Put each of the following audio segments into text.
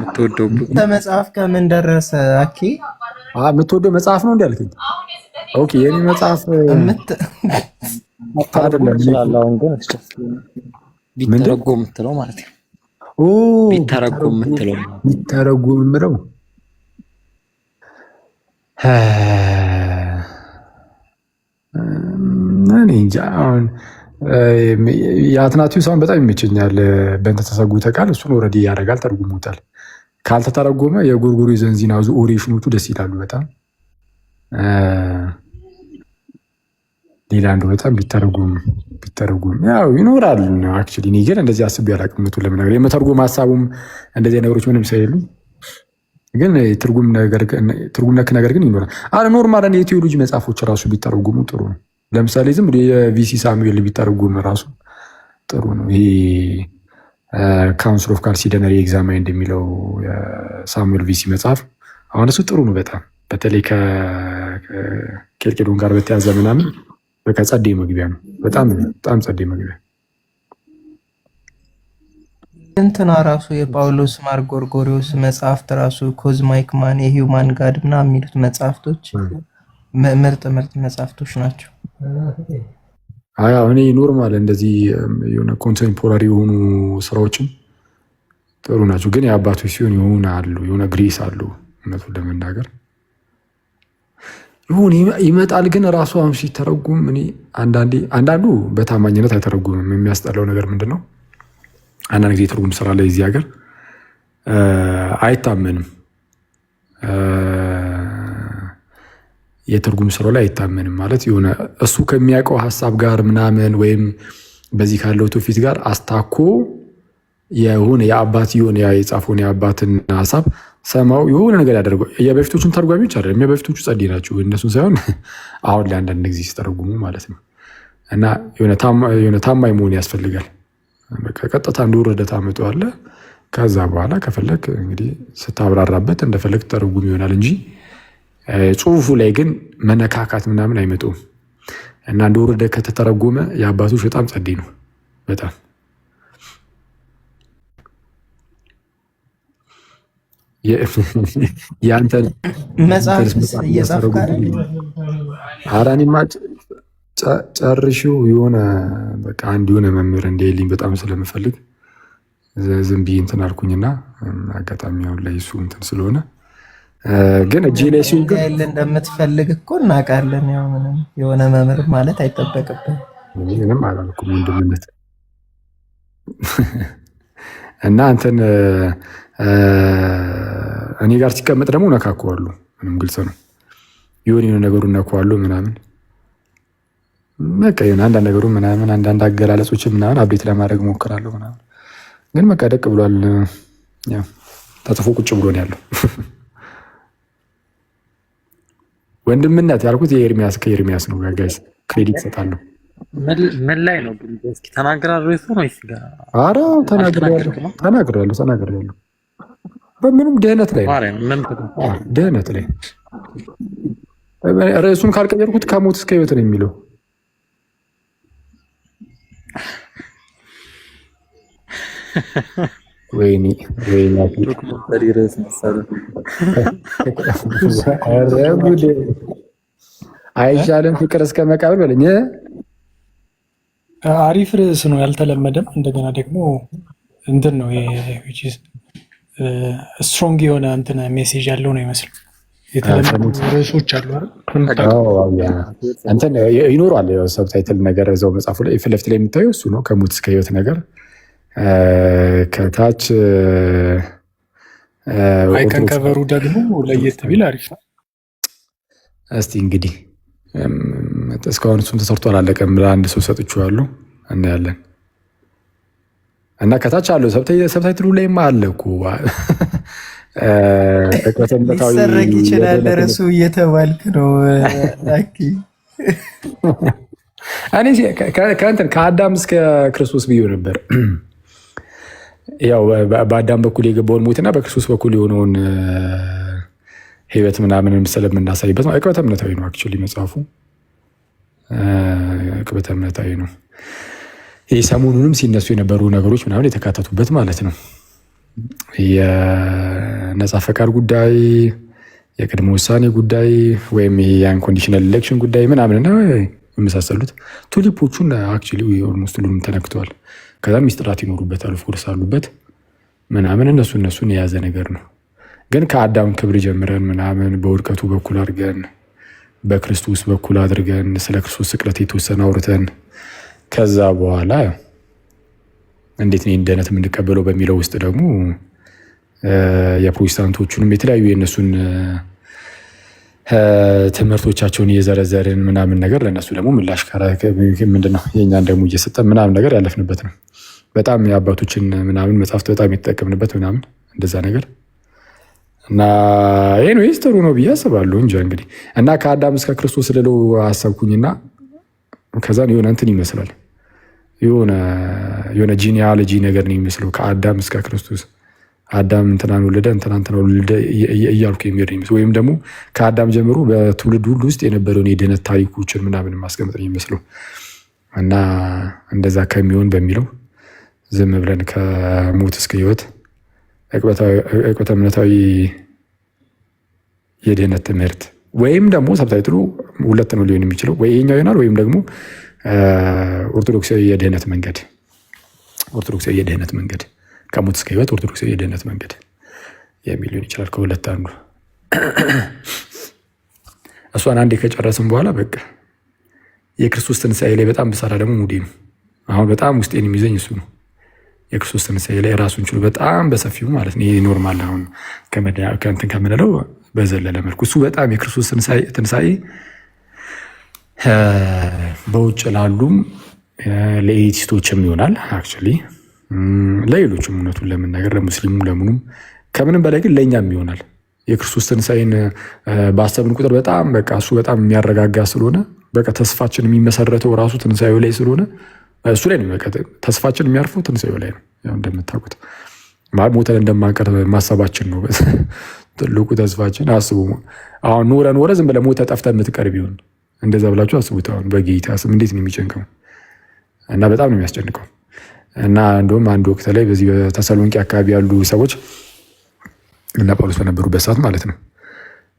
የምትወደው መጽሐፍ ከምን ደረሰ? አኬ የምትወደው መጽሐፍ ነው እንዴ አልከኝ? ኦኬ የኔ መጽሐፍ አይደለም ስላላውን ግን ቢተረጎም የምትለው ማለት ነው። ቢተረጎም የምትለው እኔ እንጃ። አሁን የአትናቲዩስ አሁን በጣም ይመቸኛል። በእንተ ተሰጉተ ቃል እሱን ኦልሬዲ ያደርጋል፣ ተርጉሞታል። ካልተተረጎመ የጎርጎሪ ዘንዚናዙ ኦሬሽኖቹ ደስ ይላሉ በጣም። ሌላ አንዱ በጣም ቢተረጎም ያው ይኖራል። አክቹዋሊ እኔ ግን እንደዚህ አስቤ አላውቅም። ለምን የመተርጎም ሀሳቡም እንደዚህ ነገሮች ምንም ሳይሉ ግን ትርጉም ነክ ነገር ግን ይኖራል። ኖርማል የቴዎሎጂ መጽሐፎች ራሱ ቢተረጉሙ ጥሩ ነው። ለምሳሌ ዝም ብሎ የቪሲ ሳሙኤል ቢተረጉም ራሱ ጥሩ ነው። ይሄ ካውንስል ኦፍ ካልሲደነሪ ኤግዛማይንድ የሚለው የሳሙኤል ቪሲ መጽሐፍ አሁን እሱ ጥሩ ነው በጣም። በተለይ ከኬልቄዶን ጋር በተያዘ ምናምን በቃ ጸዴ መግቢያ ነው። በጣም ጸዴ መግቢያ። እንትና ራሱ የጳውሎስ ማር ጎርጎሪዎስ መጽሐፍት ራሱ ኮዝማይክ ማን የሂውማን ጋድ ምናምን የሚሉት መጽሐፍቶች ምርጥ መጽሐፍቶች ናቸው። እኔ ኖርማል እንደዚህ የሆነ ኮንቴምፖራሪ የሆኑ ስራዎችም ጥሩ ናቸው። ግን የአባቶች ሲሆን የሆነ ግሬስ አሉ እውነቱን ለመናገር ይሁን ይመጣል። ግን ራሱ አሁን ሲተረጉም እኔ አንዳንዱ በታማኝነት አይተረጉምም። የሚያስጠላው ነገር ምንድን ነው? አንዳንድ ጊዜ የትርጉም ስራ ላይ እዚህ ሀገር አይታመንም። የትርጉም ስራው ላይ አይታመንም ማለት የሆነ እሱ ከሚያውቀው ሀሳብ ጋር ምናምን ወይም በዚህ ካለው ትውፊት ጋር አስታኮ የሆነ የአባት የሆነ የጻፈውን የአባትን ሀሳብ ሰማው የሆነ ነገር ያደርገው። የበፊቶቹን ተርጓሚዎች አይደለም፣ የበፊቶቹ ጸዴ ናቸው። እነሱን ሳይሆን አሁን ላይ አንዳንድ ጊዜ ሲተረጉሙ ማለት ነው። እና የሆነ ታማኝ መሆን ያስፈልጋል። በቃ ቀጥታ እንደወረደ ታመጣዋለህ። ከዛ በኋላ ከፈለግ እንግዲህ ስታብራራበት እንደፈለግ ተረጉም ይሆናል እንጂ ጽሁፉ ላይ ግን መነካካት ምናምን አይመጡም። እና እንደወረደ ከተተረጎመ የአባቶች በጣም ጸዴ ነው በጣም የአንተን መጽሐፍ እየጻፍክ አይደል? ኧረ እኔማ ጨርሼው የሆነ በቃ አንድ የሆነ መምህር እንደሌለኝ በጣም ስለምፈልግ ዝም ብዬ እንትን አልኩኝና አጋጣሚ አሁን ላይ እሱ እንትን ስለሆነ ግን እጄ ላይ ሲሆን ግን እንደምትፈልግ እኮ እናውቃለን። ያው ምንም የሆነ መምህር ማለት አይጠበቅብን። ምንም አላልኩም ወንድምነት እና አንተን እኔ ጋር ሲቀመጥ ደግሞ ነካከዋለሁ። ምንም ግልጽ ነው። የሆነ ነገሩን ነካዋለሁ ምናምን በቃ የሆነ አንዳንድ ነገሩ ምናምን አንዳንድ አገላለጾችን ምናምን አብዴት ለማድረግ ሞክራለሁ ምናምን ግን በቃ ደቅ ብሏል። ያው ተጽፎ ቁጭ ብሎ ነው ያለው። ወንድምነት ያልኩት የኤርሚያስ ከኤርሚያስ ነው። ጋይስ ክሬዲት እሰጣለሁ። ምን ላይ ነው ግን እስኪ ተናግራለሁ ወይስ ጋር? ኧረ ተናግራለሁ። በምንም ድህነት ላይ ነው። ድህነት ላይ ርዕሱን ካልቀየርኩት ከሞት እስከ ህይወት ነው የሚለው። ወይኔ አይሻልም? ፍቅር እስከ መቃብር በለኝ። አሪፍ ርዕስ ነው፣ ያልተለመደም። እንደገና ደግሞ እንትን ነው ስትሮንግ የሆነ እንትን ሜሴጅ ያለው ነው ይመስል። የተለመዱ ርዕሶች አሉ እንትን ይኖረዋል ሰብታይትል ነገር እዛው መጽሐፉ ላይ ፊት ለፊት ላይ የሚታየው እሱ ነው። ከሞት እስከ ህይወት ነገር ከታች አይከን ከቨሩ ደግሞ ለየት ቢል አሪፍ ነው። እስቲ እንግዲህ እስካሁን እሱም ተሰርቶ አላለቀም። ለአንድ ሰው ሰጥቼዋለሁ፣ እናያለን። እና ከታች አለው ሰብታይትሉ ላይማ አለ እኮ ሊሰረቅ ይችላል ርዕሱ እየተባልክ ነው። እኔ ከአዳም እስከ ክርስቶስ ብዬ ነበር። ያው በአዳም በኩል የገባውን ሞትና በክርስቶስ በኩል የሆነውን ህይወት ምናምን ስለምናሳይበት ነው። ዕቅበተ እምነታዊ ነው አክቹዋሊ መጽሐፉ ዕቅበተ እምነታዊ ነው። ይህ ሰሞኑንም ሲነሱ የነበሩ ነገሮች ምናምን የተካተቱበት ማለት ነው። የነጻ ፈቃድ ጉዳይ፣ የቅድመ ውሳኔ ጉዳይ ወይም የአንኮንዲሽናል ኤሌክሽን ጉዳይ ምናምንና የመሳሰሉት ቱሊፖቹን አክቹዋሊ ኦልሞስት ሁሉም ተነክተዋል። ከዛ ሚስጥራት ይኖሩበታል ኦፍኮርስ አሉበት ምናምን እነሱን የያዘ ነገር ነው። ግን ከአዳም ክብር ጀምረን ምናምን በውድቀቱ በኩል አድርገን በክርስቶስ በኩል አድርገን ስለ ክርስቶስ ስቅለት የተወሰነ አውርተን ከዛ በኋላ እንዴት ነው እንደነት የምንቀበለው በሚለው ውስጥ ደግሞ የፕሮቴስታንቶቹንም የተለያዩ የነሱን ትምህርቶቻቸውን እየዘረዘርን ምናምን ነገር ለነሱ ደግሞ ምላሽ ምንድነው የእኛን ደግሞ እየሰጠን ምናምን ነገር ያለፍንበት ነው። በጣም የአባቶችን ምናምን መጽሐፍት በጣም የተጠቀምንበት ምናምን እንደዛ ነገር እና ኤኒዌይስ ጥሩ ነው ብዬ አስባለሁ እንጂ እንግዲህ እና ከአዳም እስከ ክርስቶስ ልለው አሰብኩኝና ከዛን የሆነ እንትን ይመስላል የሆነ ጂኒያሎጂ ነገር ነው የሚመስለው ከአዳም እስከ ክርስቶስ አዳም እንትናን ወለደ እንትና ወለደ እያልኩ የሚሄድ ነው ወይም ደግሞ ከአዳም ጀምሮ በትውልድ ሁሉ ውስጥ የነበረውን የድነት ታሪኮችን ምናምን ማስቀመጥ ነው የሚመስለው እና እንደዛ ከሚሆን በሚለው ዝም ብለን ከሞት እስከ ሕይወት ዕቅበተ እምነታዊ የድህነት ትምህርት ወይም ደግሞ ሰብታይትሉ ሁለት ነው ሊሆን የሚችለው ወይ ይሄኛው ይሆናል ወይም ደግሞ ኦርቶዶክሳዊ የድህነት መንገድ ከሞት እስከ ሕይወት ኦርቶዶክሳዊ የድህነት መንገድ የሚል ሊሆን ይችላል። ከሁለት አንዱ እሷን አንዴ ከጨረስን በኋላ በቃ የክርስቶስ ትንሣኤ ላይ በጣም ብሰራ ደግሞ ሙዴ ነው። አሁን በጣም ውስጤን የሚይዘኝ እሱ ነው። የክርስቶስ ትንሣኤ ላይ ራሱን ችሎ በጣም በሰፊው ማለት ነው። ይሄ ኖርማል አሁን ከእንትን ከምንለው በዘለለ መልኩ እሱ በጣም የክርስቶስ ትንሣኤ በውጭ ላሉም ለኤቲስቶችም ይሆናል አክቹዋሊ ለሌሎችም እውነቱን ለመናገር ለሙስሊሙ ለምኑም ከምንም በላይ ግን ለእኛም ይሆናል። የክርስቶስ ትንሣኤን ባሰብን ቁጥር በጣም በቃ እሱ በጣም የሚያረጋጋ ስለሆነ በቃ ተስፋችን የሚመሰረተው ራሱ ትንሣኤው ላይ ስለሆነ እሱ ላይ ነው። በቃ ተስፋችን የሚያርፈው ትንሣኤው ላይ ነው። ያው እንደምታውቁት ሞተን እንደማንቀር ማሰባችን ነው ትልቁ ተስፋችን። አስቡ አሁን ኖረ ዝም ብለህ ሞተህ ጠፍተህ የምትቀር ቢሆን እንደዛ ብላችሁ አስቡት። አሁን በጌታ ስም እንዴት ነው የሚጨንቀው እና በጣም ነው የሚያስጨንቀው። እና እንደውም አንድ ወቅት ላይ በዚህ በተሰሎንቄ አካባቢ ያሉ ሰዎች እና ጳውሎስ በነበሩበት ሰዓት ማለት ነው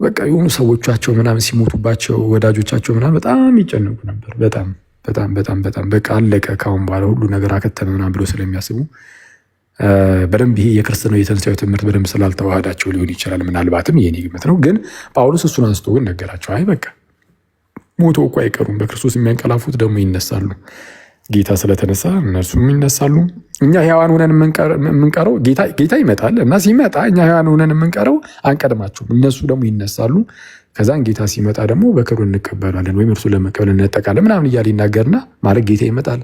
በቃ የሆኑ ሰዎቻቸው ምናምን ሲሞቱባቸው ወዳጆቻቸው ምናምን በጣም ይጨነቁ ነበር። በጣም በቃ አለቀ ካሁን በኋላ ሁሉ ነገር አከተመ ምናምን ብሎ ስለሚያስቡ በደንብ ይሄ የክርስትናው የትንሣኤው ትምህርት በደንብ ስላልተዋሃዳቸው ሊሆን ይችላል። ምናልባትም የኔ ግምት ነው። ግን ጳውሎስ እሱን አንስቶ ግን ነገራቸው። አይ በቃ ሞቶ እኮ አይቀሩም፣ በክርስቶስ የሚያንቀላፉት ደግሞ ይነሳሉ። ጌታ ስለተነሳ እነርሱም ይነሳሉ። እኛ ሕያዋን ሆነን የምንቀረው ጌታ ይመጣል እና ሲመጣ እኛ ሕያዋን ሆነን የምንቀረው አንቀድማቸውም፣ እነሱ ደግሞ ይነሳሉ። ከዛን ጌታ ሲመጣ ደግሞ በክብር እንቀበላለን ወይም እርሱ ለመቀበል እንጠቃለን ምናምን እያለ ይናገርና ማለት ጌታ ይመጣል፣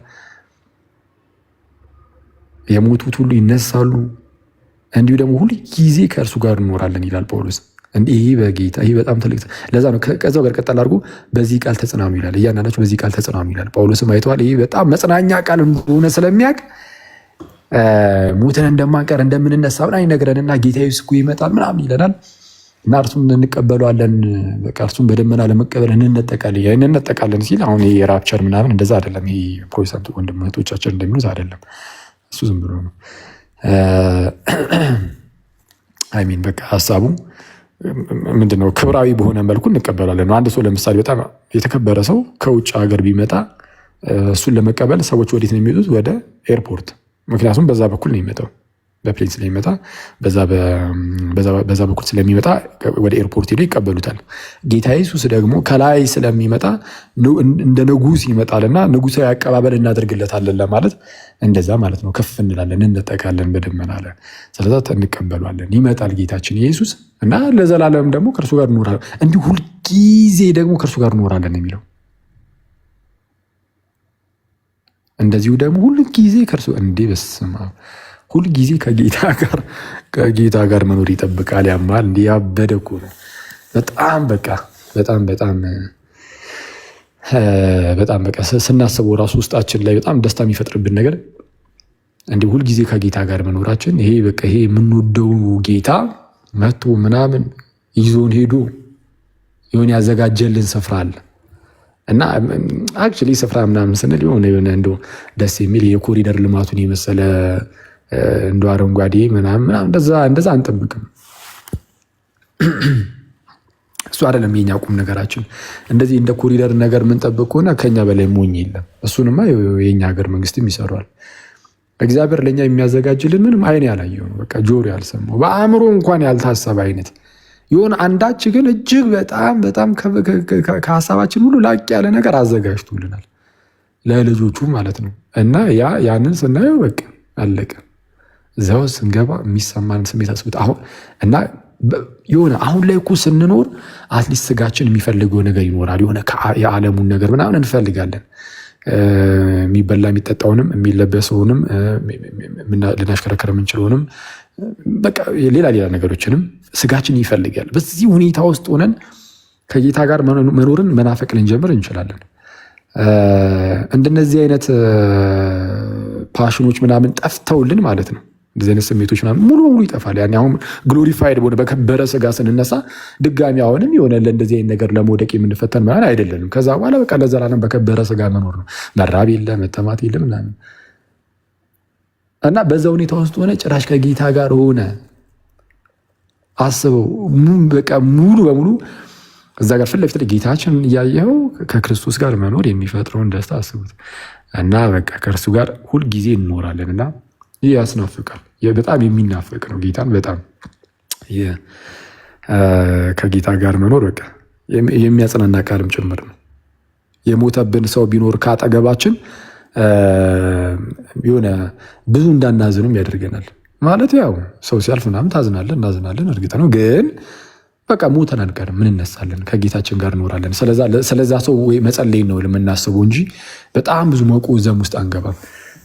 የሞቱት ሁሉ ይነሳሉ፣ እንዲሁ ደግሞ ሁሉ ጊዜ ከእርሱ ጋር እንኖራለን ይላል ጳውሎስ። ይሄ በጌታ ይሄ በጣም ትልቅ ለዛ ነው። ከዛው ጋር ቀጠል አድርጎ በዚህ ቃል ተጽናኑ ይላል። እያንዳንዳችሁ በዚህ ቃል ተጽናኑ ይላል። ጳውሎስም አይተዋል። ይሄ በጣም መጽናኛ ቃል እንደሆነ ስለሚያውቅ ሞተን እንደማንቀር እንደምንነሳ ምናምን ይነግረንና ጌታ ኢየሱስ እኮ ይመጣል ምናምን ይለናል እና እርሱን እንቀበለዋለን። በቃ እርሱን በደመና ለመቀበል እንነጠቃለን ሲል አሁን ይሄ ራፕቸር ምናምን እንደዛ አይደለም። ይሄ ፕሮቴስታንት ወንድም እህቶቻችን እንደሚሉት አይደለም። እሱ ዝም ብሎ ነው። አይሚን በቃ ሀሳቡ ምንድነው? ክብራዊ በሆነ መልኩ እንቀበላለን። አንድ ሰው ለምሳሌ በጣም የተከበረ ሰው ከውጭ ሀገር ቢመጣ እሱን ለመቀበል ሰዎች ወዴት ነው የሚመጡት? ወደ ኤርፖርት። ምክንያቱም በዛ በኩል ነው የሚመጣው፣ በፕሌን ስለሚመጣ በዛ በኩል ስለሚመጣ ወደ ኤርፖርት ሄዶ ይቀበሉታል። ጌታ ኢየሱስ ደግሞ ከላይ ስለሚመጣ እንደ ንጉሥ ይመጣልና ንጉሣዊ አቀባበል እናደርግለታለን ለማለት እንደዛ ማለት ነው። ከፍ እንላለን፣ እንጠቃለን በደመና አለ። ስለዛ እንቀበሏለን። ይመጣል ጌታችን ኢየሱስ እና ለዘላለም ደግሞ ከእርሱ ጋር እንኖራለን። እንዲሁ ሁልጊዜ ደግሞ ከእርሱ ጋር እንኖራለን የሚለው እንደዚሁ ደግሞ ሁልጊዜ ከእርሱ እንዴ በስመ አብ ሁልጊዜ ከጌታ ጋር መኖር ይጠብቃል። ያማል እንዲህ ያበደ እኮ ነው። በጣም በቃ ስናስበው ራሱ ውስጣችን ላይ በጣም ደስታ የሚፈጥርብን ነገር እንዲህ ሁልጊዜ ከጌታ ጋር መኖራችን ይሄ በቃ ይሄ የምንወደው ጌታ መጥቶ ምናምን ይዞን ሄዶ የሆነ ያዘጋጀልን ስፍራ አለ እና አክቹዋሊ ስፍራ ምናምን ስንል የሆነ እንደው ደስ የሚል የኮሪደር ልማቱን የመሰለ እንደ አረንጓዴ ምናምን እንደዛ አንጠብቅም። እሱ አይደለም የኛ ቁም ነገራችን። እንደዚህ እንደ ኮሪደር ነገር የምንጠብቅ ከሆነ ከኛ በላይ ሞኝ የለም። እሱንማ የኛ ሀገር መንግስትም ይሰራል። እግዚአብሔር ለእኛ የሚያዘጋጅልን ምንም አይን ያላየው ነው፣ በቃ ጆሮ ያልሰማው በአእምሮ እንኳን ያልታሰበ አይነት የሆነ አንዳች ግን እጅግ በጣም በጣም ከሀሳባችን ሁሉ ላቅ ያለ ነገር አዘጋጅቶልናል ለልጆቹ ማለት ነው። እና ያንን ስናየው በቃ አለቀ። እዛው ስንገባ የሚሰማን ስሜት አስቡት። አሁን እና የሆነ አሁን ላይ እኮ ስንኖር አትሊስት ስጋችን የሚፈልገው ነገር ይኖራል። የሆነ የዓለሙን ነገር ምናምን እንፈልጋለን። የሚበላ የሚጠጣውንም የሚለበሰውንም ልናሽከረከር የምንችለውንም በቃ ሌላ ነገሮችንም ስጋችን ይፈልጋል። በዚህ ሁኔታ ውስጥ ሆነን ከጌታ ጋር መኖርን መናፈቅ ልንጀምር እንችላለን። እንደነዚህ አይነት ፓሽኖች ምናምን ጠፍተውልን ማለት ነው። እንደዚህ አይነት ስሜቶች ምናምን ሙሉ በሙሉ ይጠፋል። ያኔ አሁን ግሎሪፋይድ በሆነ በከበረ ስጋ ስንነሳ ድጋሚ አሁንም የሆነ ለእንደዚህ አይነት ነገር ለመውደቅ የምንፈተን ማለት አይደለንም። ከዛ በኋላ በቃ ለዘላለም በከበረ ስጋ መኖር ነው። መራብ የለ መጠማት የለ ምናምን እና በዛ ሁኔታ ውስጥ ሆነ ጭራሽ ከጌታ ጋር ሆነ አስበው በቃ ሙሉ በሙሉ እዛ ጋር ፊት ለፊት ጌታችን እያየኸው ከክርስቶስ ጋር መኖር የሚፈጥረውን ደስታ አስቡት። እና በቃ ከእርሱ ጋር ሁልጊዜ እንኖራለን እና ይህ ያስናፍቃል። በጣም የሚናፍቅ ነው። ጌታን በጣም ከጌታ ጋር መኖር በቃ የሚያጽናና ቃልም ጭምር ነው። የሞተብን ሰው ቢኖር ከአጠገባችን የሆነ ብዙ እንዳናዝንም ያደርገናል። ማለት ያው ሰው ሲያልፍ ምናምን ታዝናለን፣ እናዝናለን፣ እርግጥ ነው። ግን በቃ ሞተን አንቀርም፣ ምን እነሳለን፣ ከጌታችን ጋር እኖራለን። ስለዛ ሰው ወይ መጸለይ ነው የምናስበው እንጂ በጣም ብዙ መቆዘም ውስጥ አንገባም።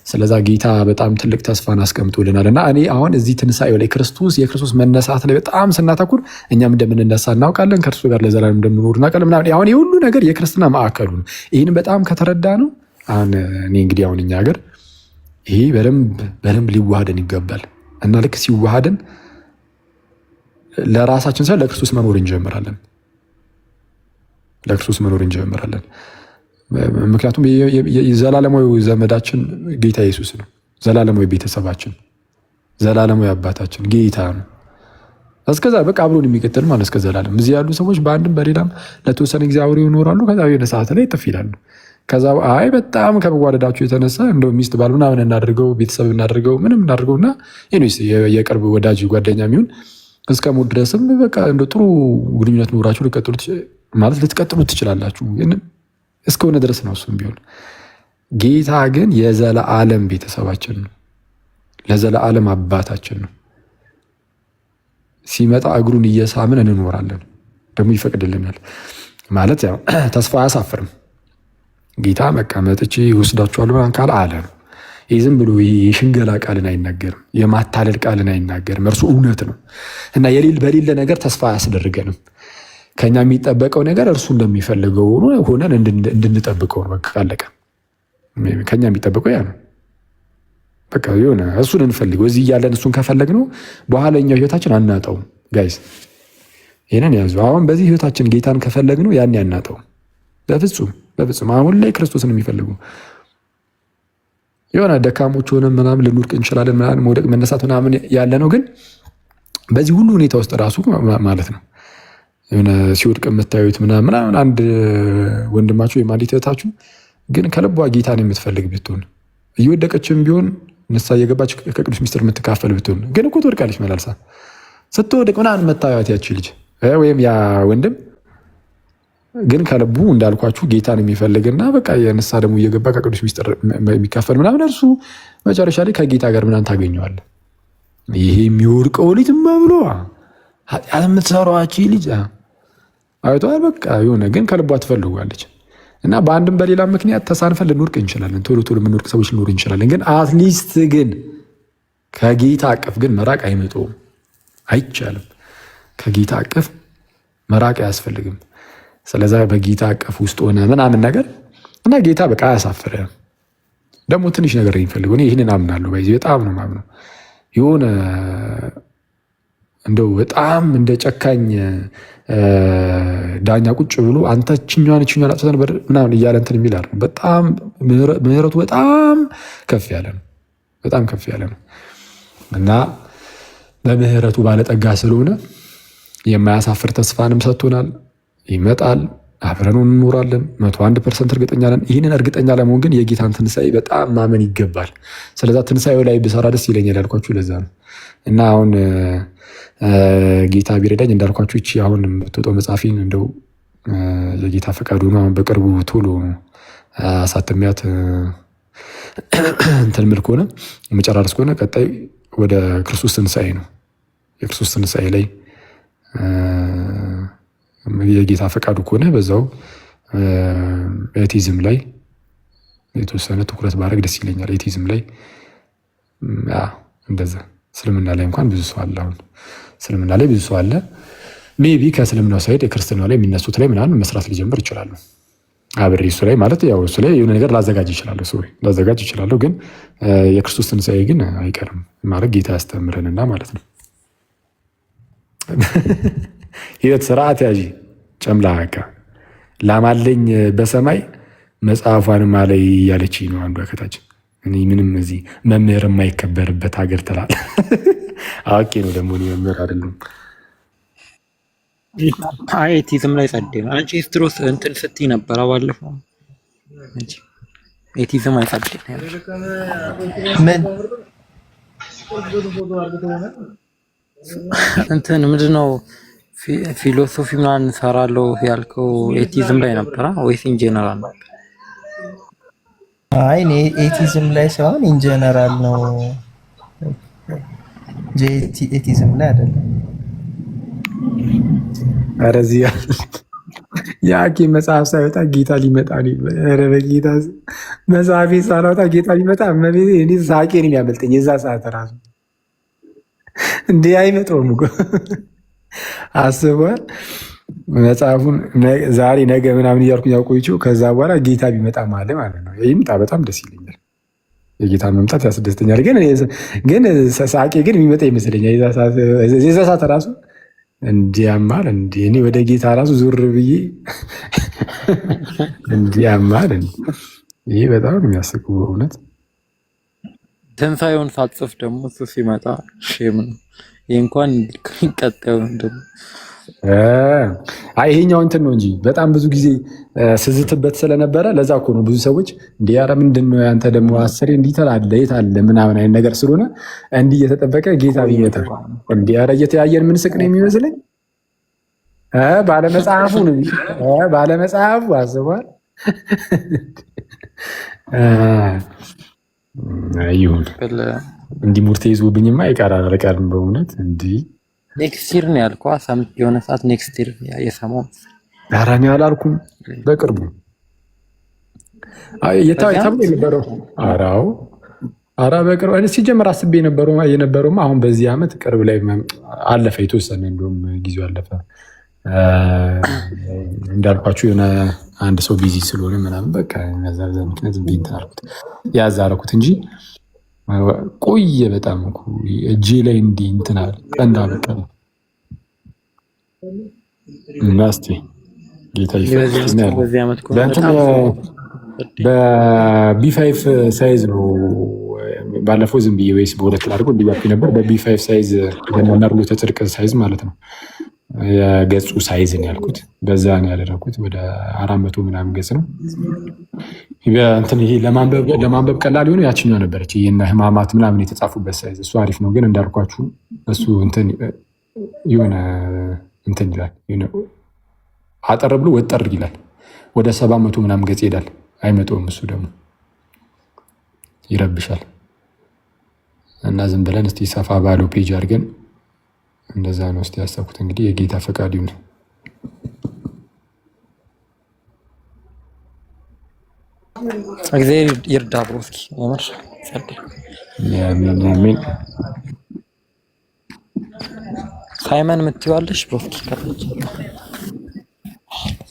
ስለዛ ጌታ በጣም ትልቅ ተስፋን አስቀምጦልናል እና እኔ አሁን እዚህ ትንሣኤው ላይ የክርስቶስ መነሳት ላይ በጣም ስናተኩር እኛም እንደምንነሳ እናውቃለን፣ ከእርሱ ጋር ለዘላለም እንደምንኖር እናውቃለን ምናምን። አሁን የሁሉ ነገር የክርስትና ማዕከሉ ነው። ይህን በጣም ከተረዳ ነው አሁን እኔ እንግዲህ አሁን እኛ ሀገር ይሄ በደንብ ሊዋሃደን ይገባል እና ልክ ሲዋሃደን ለራሳችን ሳይሆን ለክርስቶስ መኖር እንጀምራለን። ለክርስቶስ መኖር እንጀምራለን። ምክንያቱም ዘላለማዊ ዘመዳችን ጌታ ኢየሱስ ነው። ዘላለማዊ ቤተሰባችን፣ ዘላለማዊ አባታችን ጌታ ነው። እስከዛ በቃ አብሮን የሚቀጥል ማለት እስከ ዘላለም። እዚህ ያሉ ሰዎች በአንድም በሌላም ለተወሰነ ጊዜ አብረው ይኖራሉ። ከዛ የሆነ ሰዓት ላይ ጥፍ ይላሉ። ከዛ አይ በጣም ከመዋደዳቸው የተነሳ እንደው ሚስት ባል ምናምን እናድርገው ቤተሰብ እናድርገው ምንም እናድርገውና የቅርብ ወዳጅ ጓደኛ የሚሆን እስከ ሞት ድረስም በቃ እንደው ጥሩ ግንኙነት ኖራችሁ ልትቀጥሉ ትችላላችሁ። እስከሆነ ድረስ ነው እሱም ቢሆን። ጌታ ግን የዘላለም ቤተሰባችን ነው፣ ለዘላለም አባታችን ነው። ሲመጣ እግሩን እየሳምን እንኖራለን። ደግሞ ይፈቅድልናል ማለት ያው ተስፋ አያሳፍርም። ጌታ በቃ መጥቼ ይወስዳችኋለሁ ካለ አለ ነው። ይህ ዝም ብሎ የሽንገላ ቃልን አይናገርም፣ የማታለል ቃልን አይናገርም። እርሱ እውነት ነው እና በሌለ ነገር ተስፋ አያስደርገንም። ከኛ የሚጠበቀው ነገር እርሱ እንደሚፈልገው ሆነን እንድንጠብቀው ነው። በቃ አለቀ። ከኛ የሚጠበቀው ያ ነው። በቃ የሆነ እሱን እንፈልገው። እዚህ እያለን እሱን ከፈለግነው በኋላኛው ህይወታችን አናጣውም። ጋይስ ይህንን ያዙ። አሁን በዚህ ህይወታችን ጌታን ከፈለግነው ያን ያናጣው በፍጹም። አሁን ላይ ክርስቶስን የሚፈልጉ የሆነ ደካሞች ሆነን ምናምን ልንወድቅ እንችላለን፣ ምናምን መውደቅ መነሳት ምናምን ያለ ነው። ግን በዚህ ሁሉ ሁኔታ ውስጥ ራሱ ማለት ነው የሆነ ሲወድቅ የምታዩት ምናምን አንድ ወንድማችሁ ወይም አንዲት እህታችሁ ግን ከልቧ ጌታን የምትፈልግ ብትሆን እየወደቀችም ቢሆን ንስሐ እየገባች ከቅዱስ ሚስጥር የምትካፈል ብትሆን ግን እኮ ትወድቃለች። መላልሳ ስትወድቅ ምናምን መታየት ያቺ ልጅ ወይም ያ ወንድም ግን ከልቡ እንዳልኳችሁ ጌታን የሚፈልግና በቃ የንስሐ ደግሞ እየገባ ከቅዱስ ሚስጥር የሚካፈል ምናምን እርሱ መጨረሻ ላይ ከጌታ ጋር ምናምን ታገኘዋለህ። ይሄ የሚወድቀው ልጅ ብሎ የምትሰራች ልጅ አይተዋል። በቃ የሆነ ግን ከልቧ ትፈልጓለች እና በአንድም በሌላ ምክንያት ተሳንፈን ልንወድቅ እንችላለን። ቶሎ የምንወድቅ ሰዎች ልንኖር እንችላለን። ግን አትሊስት ግን ከጌታ አቅፍ ግን መራቅ አይመጣውም፣ አይቻልም። ከጌታ አቅፍ መራቅ አያስፈልግም። ስለዛ በጌታ አቅፍ ውስጥ ሆነ ምናምን ነገር እና ጌታ በቃ አያሳፍርም። ደግሞ ትንሽ ነገር የሚፈልገው ይህንን አምናለሁ። በዚህ በጣም ነው ማምነው። የሆነ እንደው በጣም እንደ ጨካኝ ዳኛ ቁጭ ብሎ አንተ ችኛዋን አጥፍተን ምናምን እያለ እንትን የሚል አይደለም። በጣም ምህረቱ በጣም ከፍ ያለ ነው፣ በጣም ከፍ ያለ ነው እና በምህረቱ ባለጠጋ ስለሆነ የማያሳፍር ተስፋንም ሰጥቶናል። ይመጣል፣ አብረን እንኖራለን። 101% እርግጠኛ ነን። ይህንን እርግጠኛ ለመሆን ግን የጌታን ትንሣኤ በጣም ማመን ይገባል። ስለዛ ትንሣኤው ላይ ብሰራ ደስ ይለኛል ያልኳችሁ ለዛ ነው። እና አሁን ጌታ ቢረዳኝ እንዳልኳችሁ ይቺ አሁን የምትወጣው መጽሐፊን እንደው የጌታ ፈቃዱ ነው። አሁን በቅርቡ ቶሎ አሳተሚያት እንትን ምል ከሆነ መጨራረስ ከሆነ ቀጣይ ወደ ክርስቶስ ትንሣኤ ነው። የክርስቶስ ትንሣኤ ላይ የጌታ ፈቃዱ ከሆነ በዛው ኤቲዝም ላይ የተወሰነ ትኩረት ባደርግ ደስ ይለኛል። ኤቲዝም ላይ እንደዛ። እስልምና ላይ እንኳን ብዙ ሰው አለ። አሁን እስልምና ላይ ብዙ ሰው አለ። ሜቢ ከእስልምናው ሳይድ የክርስትናው ላይ የሚነሱት ላይ ምናምን መስራት ሊጀምር ይችላሉ። አብሬ እሱ ላይ ማለት ያው እሱ ላይ የሆነ ነገር ላዘጋጅ ይችላለሁ። ግን የክርስቶስ ትንሣኤ ግን አይቀርም ማለት ጌታ ያስተምረንና ማለት ነው። ህይወት ስርዓት ያዥ ጨምላቃ ላማለኝ በሰማይ መጽሐፏንም አለይ እያለች ነው አንዷ ከታች። እኔ ምንም እዚህ መምህር የማይከበርበት ሀገር ትላል። አዋቂ ነው ደግሞ መምህር አይደለም። ኤቲዝም ላይ ጸዴ ነው። አንቺ ስትሮስ እንትን ስትይ ነበር ባለፈው እንጂ ኤቲዝም አይጸዴ ምን እንትን ምንድነው ፊሎሶፊ ምናምን እንሰራለሁ ያልከው ኤቲዝም ላይ ነበር ወይስ ኢንጀነራል ነው? አይ እኔ ኤቲዝም ላይ ሳይሆን ኢንጀነራል ነው። ኤቲዝም ላይ አይደለም። ኧረ እዚህ የአኬ መጽሐፍ ሳይወጣ ጌታ ሊመጣ ነው። ኧረ በጌታ መጽሐፌ ሳላወጣ ጌታ ሊመጣ እኔ ሳቄን የሚያመልጠኝ የዛ ሰዓት ራሱ እንዲህ አይመጣውም እኮ አስቧል። መጽሐፉን ዛሬ ነገ ምናምን እያልኩኝ ያቆይቼው ከዛ በኋላ ጌታ ቢመጣ ማለት ነው። ይምጣ፣ በጣም ደስ ይለኛል። የጌታ መምጣት ያስደስተኛል። ግን ሳቄ ግን የሚመጣ ይመስለኛል የዛ ሰዓት ራሱ እንዲያማል እኔ ወደ ጌታ ራሱ ዞር ብዬ እንዲያማል። ይህ በጣም የሚያስቁ እውነት። ትንሣኤውን ሳትጽፍ ደግሞ እሱ ሲመጣ ሼም ነው። ይህ እንኳን ቀጣዩ ይሄኛው እንትን ነው እንጂ በጣም ብዙ ጊዜ ስዝትበት ስለነበረ ለዛ እኮ ነው ብዙ ሰዎች እንዲህ ኧረ ምንድን ነው ያንተ ደግሞ አስሬ እንዲህ ትላለህ የት አለ ምናምን አይነት ነገር ስለሆነ እንዲህ እየተጠበቀ ጌታ ቢመጣ እንዲህ ኧረ እየተያየን ምን ስቅ ነው የሚመስለኝ። ባለመጽሐፉ አስቧል። ይሁን እንዲህ ሙርቴ ይዞብኝማ አይቀርም በእውነት እንዲህ ኔክስት ይር ነው ያልኩህ። የሆነ ሰዓት ኔክስት ይር የሰማው ኧረ እኔ አላልኩም። በቅርቡ ተብሎ የነበረው ኧረ በቅርቡ ሲጀመር አስቤ የነበረውማ አሁን በዚህ ዓመት ቅርብ ላይ አለፈ። የተወሰነ እንደውም ጊዜው አለፈ እንዳልኳችሁ የሆነ አንድ ሰው ቢዚ ስለሆነ ምናምን በቃ ያዛዛ ምክንያት እንትን አልኩት ያዝ አደረኩት እንጂ ቆየ በጣም እጄ ላይ እንዲህ እንትን አለ ቀንዳ በቃ እና እስኪ ጌታ በቢ5 ሳይዝ ነው ባለፈው ዝም ብዬ ወይስ በሁለት አድርገው እንዲያልኩኝ ነበር። በቢ5 ሳይዝ መርሎ ተጽድቅ ሳይዝ ማለት ነው የገጹ ሳይዝን ያልኩት በዛ ነው ያደረኩት። ወደ 400 ምናምን ገጽ ነው እንትን። ይሄ ለማንበብ ቀላል የሆነ ያችኛው ነበረች ይሄና ህማማት ምናምን የተጻፉበት ሳይዝ እሱ አሪፍ ነው። ግን እንዳልኳችሁ እሱ እንትን የሆነ እንትን ይላል አጠር ብሎ ወጠር ይላል። ወደ 700 ምናምን ገጽ ይሄዳል። አይመጣውም እሱ ደግሞ ይረብሻል። እና ዝም ብለን እስቲ ሰፋ ባለው ፔጅ አድርገን እንደዛ ነው እስቲ ያሰብኩት። እንግዲህ የጌታ ፈቃድ ይሁን። እግዚአብሔር ይርዳ ብሮ። እስኪ አሜን። ሳይመን የምትይዋለሽ ብሮ? እስኪ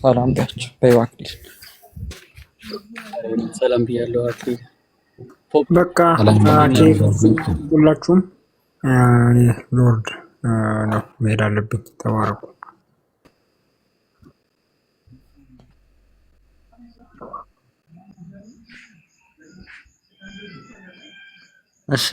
ሰላም ቢያቸው በይዋክል ሰላም ብያለሁ። በቃ ሁላችሁም ሎርድ ነው መሄድ አለብኝ። ተባረኩ። እሺ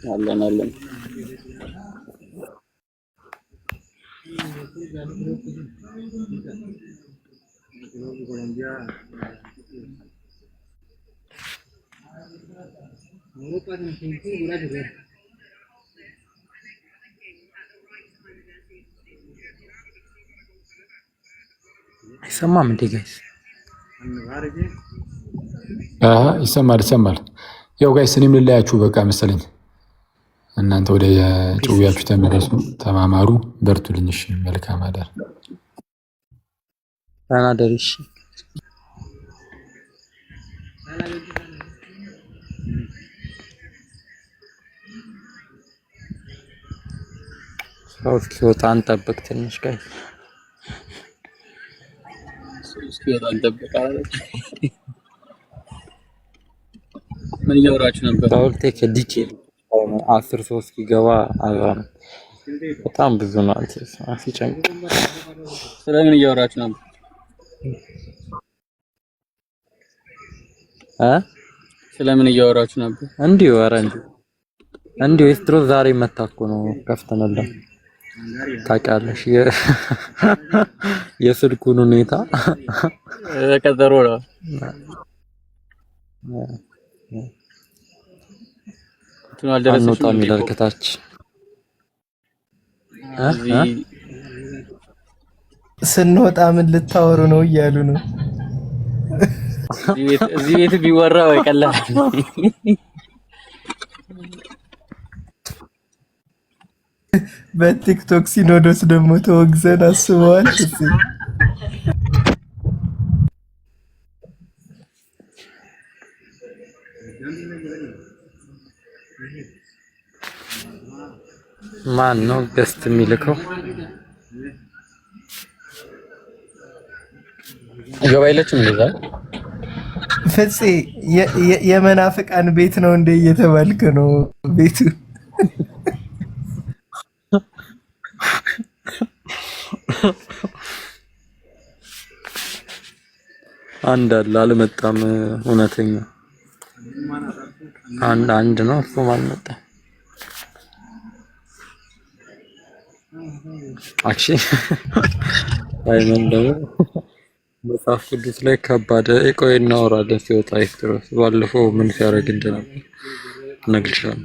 አለን አይሰማም እንዴ ጋይስ? ይሰማል። ያው ጋይስ እኔም ልለያችሁ በቃ መሰለኝ። እናንተ ወደ ጭውያችሁ ተመለሱ፣ ተማማሩ፣ በርቱልኝ። እሺ መልካም አዳር። ታናደርሽ ሰው እስኪወጣ እንጠብቅ ትንሽ ጋይስ። እስኪወጣ እንጠብቅ አለ። ምን እያወራችሁ ነበር? ቴክ ዲቴል 10 ሰው እስኪገባ አዛም በጣም ብዙ ነው። ሲጨንቅ ስለምን እያወራችሁ ነበር? ስለምን እያወራችሁ ነበር? እንዲሁ ኧረ እንዲሁ ኤስትሮ ዛሬ መታ እኮ ነው ከፍተናል። ታውቂያለሽ የስልኩን ሁኔታ ቀጠሮ ነው። አንወጣም ይላል ከታች። ስንወጣ ምን ልታወሩ ነው እያሉ ነው። እዚህ ቤት ቢወራ ወይ ቀላል። በቲክቶክ ሲኖዶስ ደግሞ ተወግዘን አስበዋል። ማን ነው ገስት የሚልከው? ገባይለችም እንደዛ ፍፄ የመናፍቃን ቤት ነው እንደ እየተባልክ ነው ቤቱ። አንድ አለ አልመጣም። እውነተኛ አንድ ነው እሱም አልመጣም። አክሺ አይመን ደግሞ መጽሐፍ ቅዱስ ላይ ከባድ ቆይ እናወራለን ሲወጣ ኤስትሮስ ባለፈው ምን ሲያደርግ እንደነበር እነግርሻለሁ።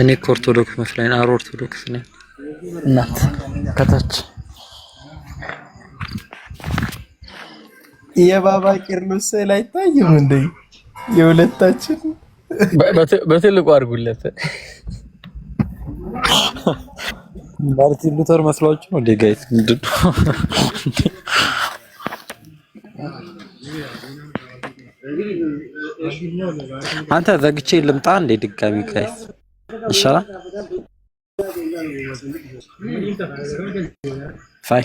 እኔ ኦርቶዶክስ መስሎኝ ኦርቶዶክስ ነኝ። እናት ከታች የባባ ቂርሎስ ስዕል አይታይም እንዴ? የሁለታችን በትልቁ አድርጉለት። ማርቲን ሉተር መስሏችሁ ነው እንዴ ጋይስ? ምንድነው አንተ ዘግቼ ልምጣ እንዴ ድጋሚ ጋይስ? ይሻላል ፋይ